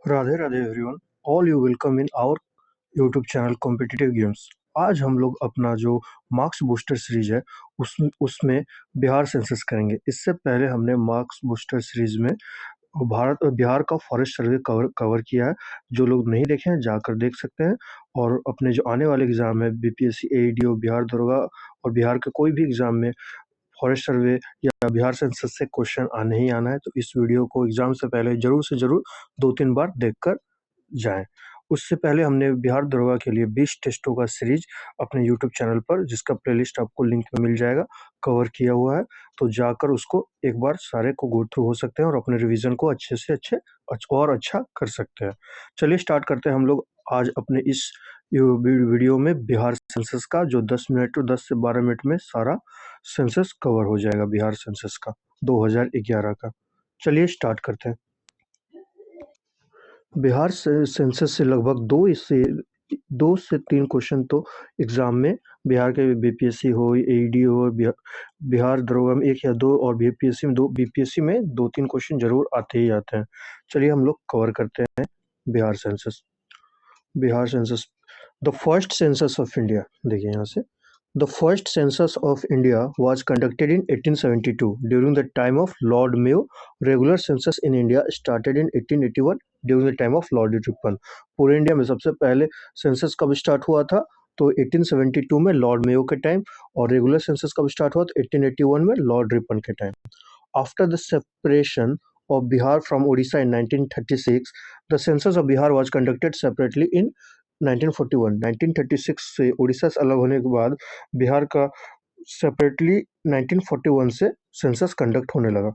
Radhe Radhe everyone. All you welcome in our YouTube channel competitive games. आज हम लोग अपना जो मार्क्स बूस्टर सीरीज है उसमें बिहार सेंसस करेंगे। इससे पहले हमने मार्क्स बूस्टर सीरीज में बिहार का फॉरेस्ट सर्वे कवर किया है। जो लोग नहीं देखे हैं जाकर देख सकते हैं। और अपने जो आने वाले एग्जाम है बीपीएससी एईडीओ बिहार दरोगा और बिहार के कोई भी एग्जाम में फॉरेस्ट सर्वे या बिहार सेंसस से क्वेश्चन आने ही आना है, तो इस वीडियो को एग्जाम से पहले जरूर से जरूर 2-3 बार देखकर जाएं। उससे पहले हमने बिहार दरोगा के लिए 20 टेस्टों का सीरीज अपने यूट्यूब चैनल पर, जिसका प्लेलिस्ट आपको लिंक में मिल जाएगा, कवर किया हुआ है। तो जाकर उसको एक बार सारे को गो थ्रू हो सकते हैं और अपने रिवीजन को अच्छे से अच्छे और अच्छा कर सकते हैं। चलिए स्टार्ट करते हैं हम लोग आज अपने इस वीडियो में बिहार सेंसस का, जो 10 से 12 मिनट में सारा सेंसस कवर हो जाएगा बिहार सेंसस का 2011 का। चलिए स्टार्ट करते हैं। बिहार सेंसस से लगभग 2 से 3 क्वेश्चन तो एग्जाम में बिहार के बीपीएससी हो, एईडी हो, बिहार दरोगा में 1 या 2 और बीपीएससी में 2, बीपीएससी में 2-3 क्वेश्चन जरूर आते ही आते हैं। चलिए हम लोग कवर करते हैं Bihar census. Bihar census, the first census of India. देखिए यहाँ से, the first census of India was conducted in 1872 during the time of Lord Mayo. Regular census in India started in 1881 during the time of Lord Ripon. पूरे India में सबसे पहले census कब start हुआ था? तो 1872 में लॉर्ड मेयो के टाइम। और रेगुलर सेंसस कब स्टार्ट हुआ? तो 1881 में लॉर्ड रिपन के time. After the separation of Bihar from Odisha in 1936, the census of Bihar was conducted separately in 1941। 1936 से उड़ीसा से अलग होने के बाद बिहार का सेपरेटली 1941 से सेंसस कंडक्ट होने लगा।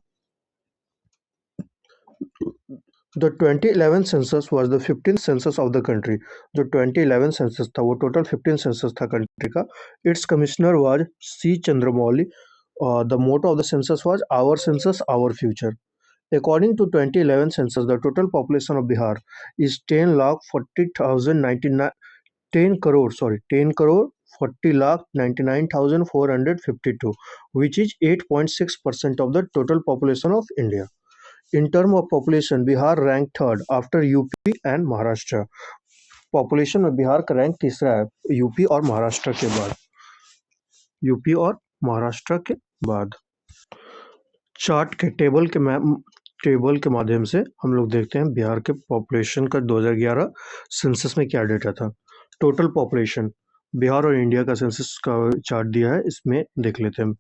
The 2011 census was the 15th census of the country। जो 2011 सेंसस था वो टोटल 15 सेंसस था कंट्री का। Its commissioner was C. Chandramouli। The motto of the census was our census, our future। According to 2011 census, the total population of Bihar is 10 crore 40,99,452, which is 8.6% of the total population of India. In terms of population, Bihar ranked third after UP and Maharashtra. Population में बिहार का rank तीसरा है UP और महाराष्ट्र के बाद। UP और महाराष्ट्र के बाद चार्ट के टेबल के माध्यम से हम लोग देखते हैं बिहार के पॉपुलेशन का 2011 सेंसस में क्या डेटा था। टोटल पॉपुलेशन, बिहार और इंडिया का सेंसस का चार्ट दिया है, इसमें देख लेते हैं।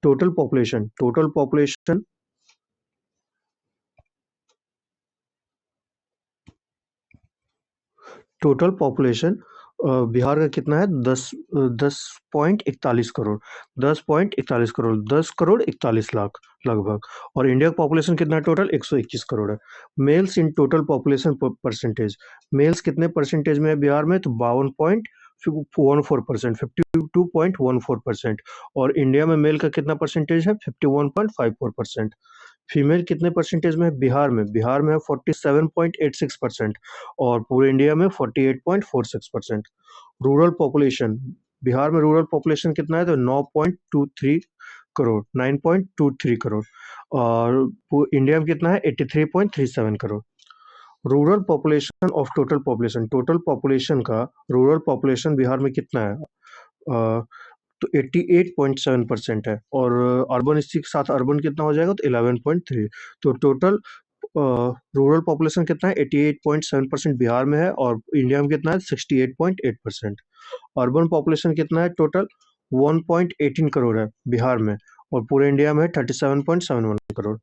टोटल पॉपुलेशन बिहार का कितना है? 10.41 करोड़ 10.41 करोड़ 10 करोड़ 41 लाख लगभग। और इंडिया का पॉपुलेशन कितना है? टोटल 121 करोड़ है। Males in total population percentage, males कितने परसेंटेज में है बिहार में? तो 52.14%, 52.14%। और इंडिया में मेल का कितना परसेंटेज है? 51.54%। फीमेल कितने परसेंटेज में है बिहार में? बिहार में है 47.86% और पूरे इंडिया में 48.46%। रूरल पॉपुलेशन, बिहार में रूरल पॉपुलेशन कितना है? तो 9.23 करोड़ और इंडिया में कितना है? 83.37 crore. Rural population of total population का रूरल पॉपुलेशन बिहार में कितना है? तो 88.7% है। और अर्बन, इसी के साथ अर्बन कितना हो जाएगा? तो 11.3। तो टोटल रूरल पॉपुलेशन कितना है? 88.7% बिहार में है और इंडिया में कितना है? 68.8%। अर्बन पॉपुलेशन कितना है? टोटल 1.18 करोड़ है बिहार में और पूरे इंडिया में है 37.71 crore.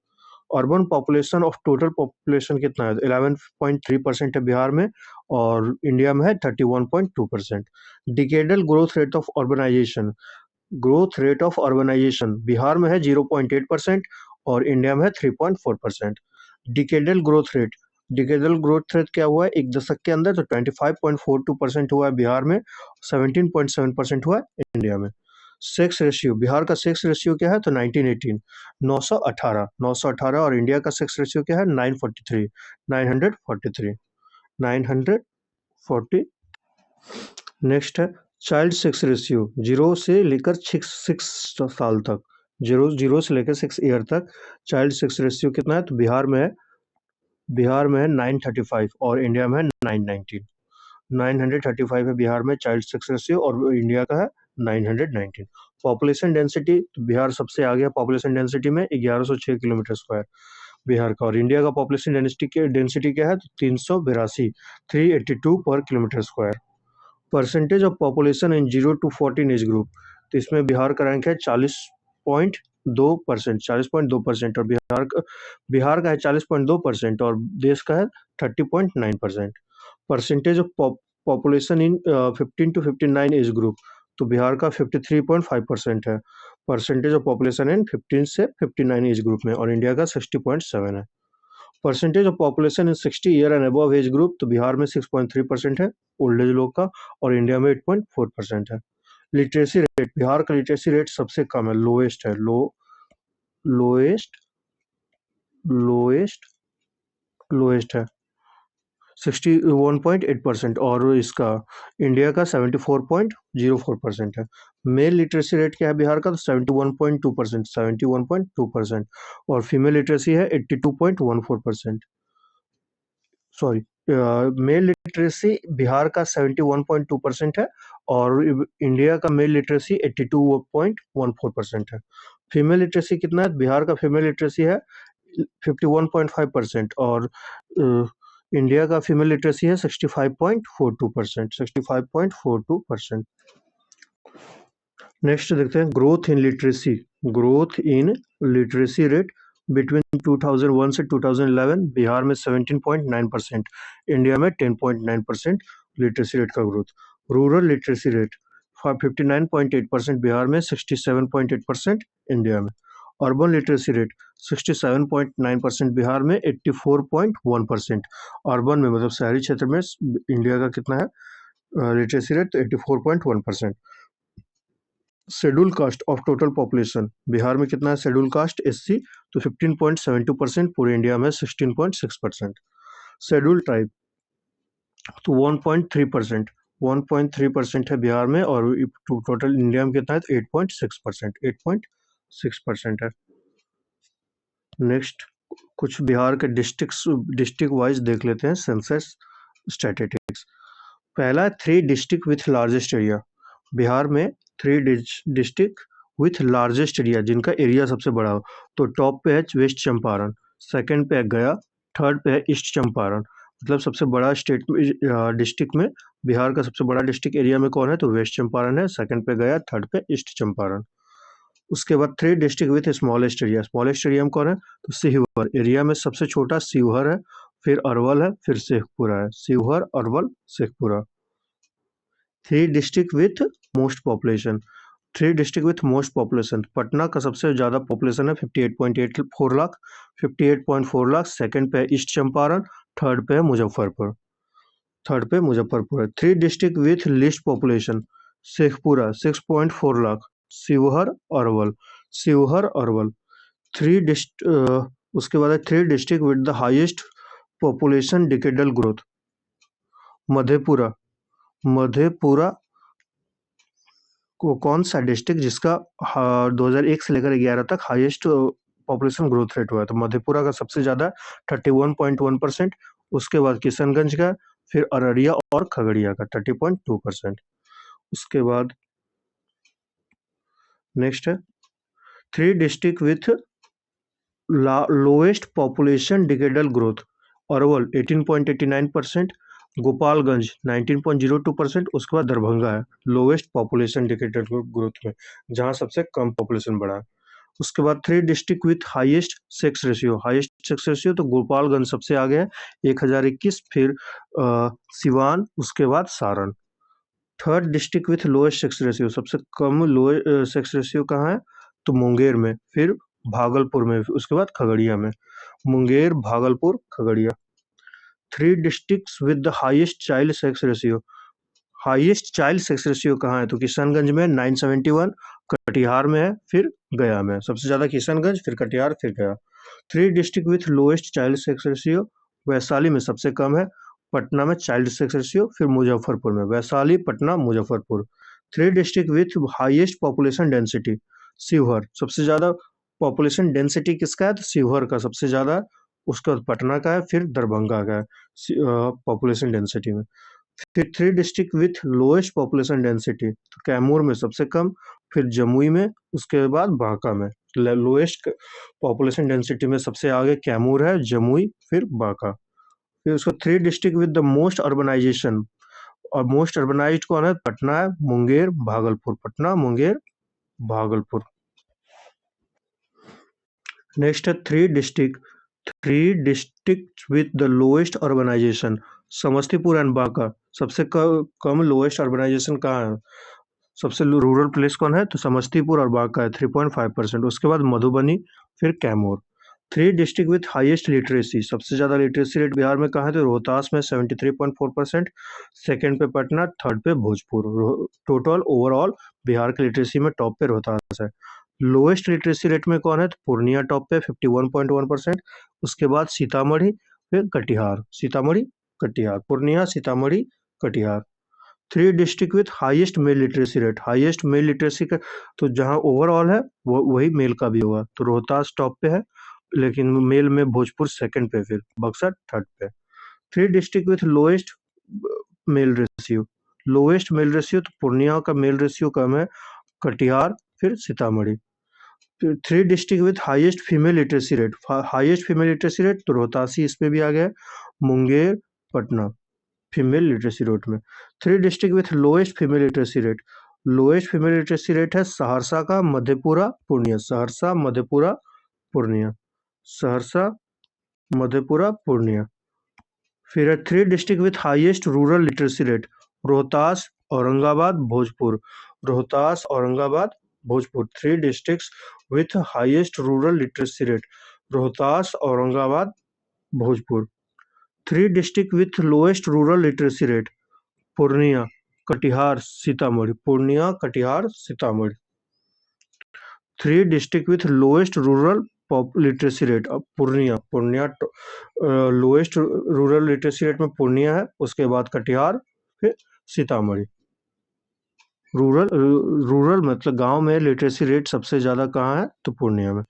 Urban population of total population कितना है? 11.3% है बिहार में और इंडिया में है 31.2%। Decadal growth rate of urbanisation Bihar में है 0.8% और इंडिया में है 3.4%। डिकेडल ग्रोथ रेट क्या हुआ है एक दशक के अंदर? तो 25.42% हुआ है बिहार में, 17.7% हुआ है इंडिया में। सेक्स रेशियो, बिहार का सेक्स रेशियो क्या है? तो 1918, 918 और इंडिया का सेक्स रेशियो क्या है? 943। नेक्स्ट है चाइल्ड सेक्स रेशियो, 0 से लेकर 6 साल तक, 0 से लेकर 6 ईयर तक चाइल्ड सेक्स रेशियो कितना है? तो बिहार में है बिहार में है 935 और इंडिया में है 919। 935 है बिहार में चाइल्ड सेक्स रेशियो और इंडिया का है 919। पॉपुलेशन डेंसिटी तो बिहार सबसे आगे है पॉपुलेशन डेंसिटी में 1106 किलोमीटर स्क्वायर बिहार का। और इंडिया का पॉपुलेशन डेंसिटी क्या है तो 382 382 पर kilometre square. Percentage of population in 0 to 14 age group, तो इसमें बिहार का रैंक है 40.2%, 40.2%। और बिहार का है 40.2% और देश का है 30.9%। Percentage of population in 15 to 59 age group, तो बिहार का 53.5% है परसेंटेज ऑफ पॉपुलेशन इन 15 से 59 एज ग्रुप में, और इंडिया का 60.7 है। Percentage of population in 60 year and above age group, तो बिहार में 6.3% है ओल्ड एज लोग का, और इंडिया में 8.4% है। लिटरेसी रेट, बिहार का लिटरेसी रेट सबसे कम है, लोएस्ट है, लोएस्ट लोएस्ट लोएस्ट है 61.8%, और इसका इंडिया का 74.04% है। मेल लिटरेसी रेट क्या है बिहार का तो 71.2%, 71.2%, और फीमेल लिटरेसी है 82.14%। सॉरी, मेल लिटरेसी बिहार का 71.2% है और इंडिया का मेल लिटरेसी 82.14% है। फीमेल लिटरेसी कितना है बिहार का फीमेल लिटरेसी है 51.5% और इंडिया का फीमेल लिटरेसी है 65.42%, 65.42%। नेक्स्ट देखते हैं growth in literacy. Growth in literacy rate between 2001 से 2011 बिहार में 17.9%, इंडिया में 10.9% लिटरेसी रेट का growth. Rural literacy rate 59.8% Bihar में, 67.8% इंडिया में। अर्बन लिटरेसी रेट 67.9% बिहार में, 84.1% अर्बन में, मतलब शहरी क्षेत्र में इंडिया का कितना है लिटरेसी रेट तो 84.1%। Schedule caste of total population Bihar में कितना है शेड्यूल कास्ट एससी तो 15.72%, पूरे इंडिया में 16.6%। शेड्यूल ट्राइब तो 1.3%, 1.3% है बिहार में, और टोटल इंडिया में कितना है तो 8.6%, 8.6% है। नेक्स्ट कुछ बिहार के डिस्ट्रिक्ट वाइज देख लेते हैं सेंसस स्टैटिस्टिक्स। पहला है 3 district with largest area. Bihar में 3 डिस्ट्रिक्ट विथ लार्जेस्ट एरिया, जिनका एरिया सबसे बड़ा हो, तो टॉप पे है वेस्ट चंपारण, सेकंड पे है गया, थर्ड पे है ईस्ट चंपारण। मतलब सबसे बड़ा स्टेट डिस्ट्रिक्ट में बिहार का सबसे बड़ा डिस्ट्रिक्ट एरिया में कौन है तो वेस्ट चंपारण है, सेकंड पे गया, थर्ड पे ईस्ट चंपारण। उसके बाद 3 district with smallest area. Smallest area में कौन है तो शिवहर, एरिया में सबसे छोटा शिवहर है, फिर अरवल है, फिर शेखपुरा है, Sheohar, Arwal, Sheikhpura. 3 district with most population. 3 district with most population, Patna का सबसे ज़्यादा पॉपुलेशन है 58.84 लाख, 58.4 लाख। सेकंड पे है ईस्ट चंपारण, थर्ड पे है मुजफ्फरपुर, थर्ड पे मुजफ्फरपुर है। 3 district with list population, Sheikhpura 6.4 lakh, Sheohar, Arwal, Sheohar, Arwal. उसके बाद है 3 district with the highest population decadal growth. Madhepura, Madhepura को कौन सा डिस्ट्रिक्ट जिसका 2001 से लेकर 11 तक हाईएस्ट पॉपुलेशन ग्रोथ रेट हुआ है तो मधेपुरा का सबसे ज़्यादा 31.1%, उसके बाद किशनगंज का, फिर अररिया और खगड़िया का 30.2%। उसके बाद नेक्स्ट है 3 district with lowest population decadal growth. Arwal 18.89%, Gopalganj 19.02%, उसके बाद दरभंगा है लोवेस्ट पॉपुलेशन डिकेडल ग्रोथ में, जहां सबसे कम पॉपुलेशन बढ़ा है। उसके बाद 3 district with highest sex ratio. Highest sex ratio तो गोपालगंज सबसे आगे है 1021, फिर सिवान, उसके बाद Saran. Third district with lowest sex ratio, सबसे कम सेक्स रेशियो कहाँ है तो मुंगेर में, फिर भागलपुर में, उसके बाद खगड़िया में। Munger, Bhagalpur, Khagaria. 3 districts with the highest child sex ratio. Highest child sex ratio कहाँ है तो किशनगंज में 971, कटिहार में है, फिर गया में। सबसे ज़्यादा किशनगंज, फिर कटिहार, फिर गया। 3 district with lowest child sex ratio. Vaishali में सबसे कम है, पटना में चाइल्ड सेक्स रेशियो, फिर मुजफ्फरपुर में। Vaishali, Patna, Muzaffarpur. 3 district with highest population density. Sheohar, सबसे ज़्यादा पॉपुलेशन डेंसिटी किसका है तो शिवहर का सबसे ज़्यादा उसके बाद पटना का है, फिर दरभंगा का है पॉपुलेशन डेंसिटी में। फिर 3 district with lowest population density, तो कैमूर में सबसे कम, फिर जमुई में, उसके बाद बांका में। लोएस्ट पॉपुलेशन डेंसिटी में सबसे आगे कैमूर है, जमुई, फिर बांका। फिर उसका 3 district with the most urbanisation, और मोस्ट अर्बनाइज्ड कौन है? पटना है, मुंगेर, भागलपुर। पटना, मुंगेर, भागलपुर। नेक्स्ट है 3 district with the lowest urbanisation, Samastipur and Banka. सबसे कम लोएस्ट अर्बनाइजेशन कहाँ है? सबसे रूरल प्लेस कौन है? तो समस्तीपुर और बांका है, 3.5%। उसके बाद मधुबनी, फिर Kaimur. 3 district with highest literacy, सबसे ज़्यादा लिटरेसी रेट बिहार में कहाँ है? तो रोहतास में 73.4%, सेकेंड पे पटना, थर्ड पे भोजपुर। टोटल ओवरऑल बिहार के लिटरेसी में टॉप पे रोहतास है। लोएस्ट लिटरेसी रेट में कौन है? तो पूर्णिया टॉप पे 51.1%, उसके बाद सीतामढ़ी, फिर Katihar. Sitamarhi, Katihar, Purnia, Sitamarhi, Katihar. 3 district with highest mail literacy rate, highest mail literacy का, तो जहाँ ओवरऑल है वो वही मेल का भी होगा, तो रोहतास टॉप पे है, लेकिन मेल में भोजपुर सेकंड पे, फिर बक्सर थर्ड पे। 3 district with lowest male ratio, lowest male ratio, तो पूर्णिया का मेल रेशियो कम है, कटिहार, फिर Sitamarhi. 3 district with highest female literacy rate, highest female literacy rate तो रोहतासी इस पे भी आ गया, Munger, Patna, female literacy rate में। 3 district with lowest female literacy rate, lowest female literacy rate है सहरसा का, मधेपुरा, पूर्णिया। सहरसा, मधेपुरा, पूर्णिया। सहरसा, मधेपुरा, पूर्णिया। फिर है 3 district with highest rural literacy rate, Rohtas, Aurangabad, Bhojpur. Rohtas, Aurangabad, Bhojpur. 3 districts with highest rural literacy rate, Rohtas, Aurangabad, Bhojpur. 3 district with lowest rural literacy rate, Purnia, Katihar, Sitamarhi. Purnia, Katihar, Sitamarhi. 3 district with lowest rural literacy rate, अब Purnia lowest rural literacy rate में पूर्णिया है, उसके बाद कटिहार, फिर सीतामढ़ी। रूरल मतलब गांव में लिटरेसी रेट सबसे ज़्यादा कहाँ है? तो पूर्णिया में।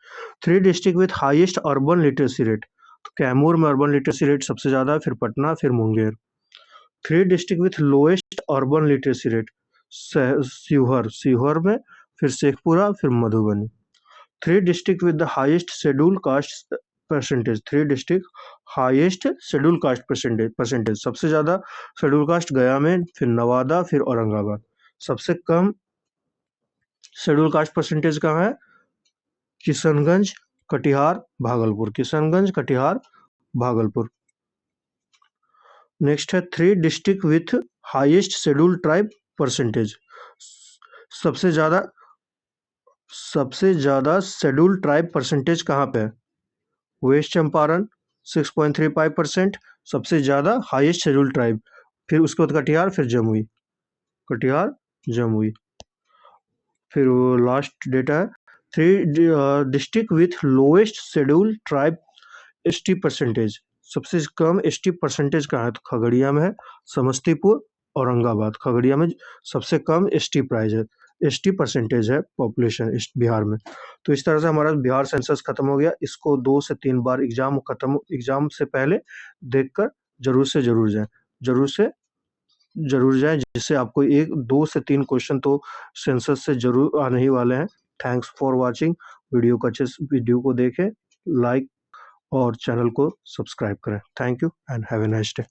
3 district with highest urban literacy rate, तो कैमूर में अर्बन लिटरेसी रेट सबसे ज़्यादा है, फिर पटना, फिर Munger. 3 district with lowest urban literacy rate, Sheohar में, फिर शेखपुरा, फिर Madhubani. 3 district with the highest schedule caste percentage, 3 district highest schedule caste percentage, सबसे ज़्यादा शेड्यूल कास्ट गया में, फिर नवादा, फिर औरंगाबाद। सबसे कम शेड्यूल कास्ट परसेंटेज कहाँ है? किशनगंज, कटिहार, भागलपुर। किशनगंज, कटिहार, भागलपुर। नेक्स्ट है 3 district with highest schedule tribe percentage, सबसे ज़्यादा शेड्यूल ट्राइब परसेंटेज कहाँ पे है? वेस्ट चंपारण, 6.35%, सबसे ज़्यादा हाईएस्ट शेड्यूल ट्राइब। फिर उसके बाद कटिहार, फिर जमुई। कटिहार, जमुई। फिर लास्ट डेटा है 3 district with lowest schedule tribe ST percentage, सबसे कम एसटी परसेंटेज कहाँ है? तो खगड़िया में है, समस्तीपुर, औरंगाबाद। खगड़िया में सबसे कम एसटी प्राइज है, एसटी परसेंटेज है पॉपुलेशन इस बिहार में। तो इस तरह से हमारा बिहार सेंसस खत्म हो गया। इसको 2 से 3 बार एग्जाम से पहले देखकर जरूर से जरूर जाएं, जिससे आपको 2 से 3 क्वेश्चन तो सेंसस से जरूर आने ही वाले हैं। Thanks for watching. वीडियो को देखें, लाइक और चैनल को सब्सक्राइब करें। Thank you and have a nice day.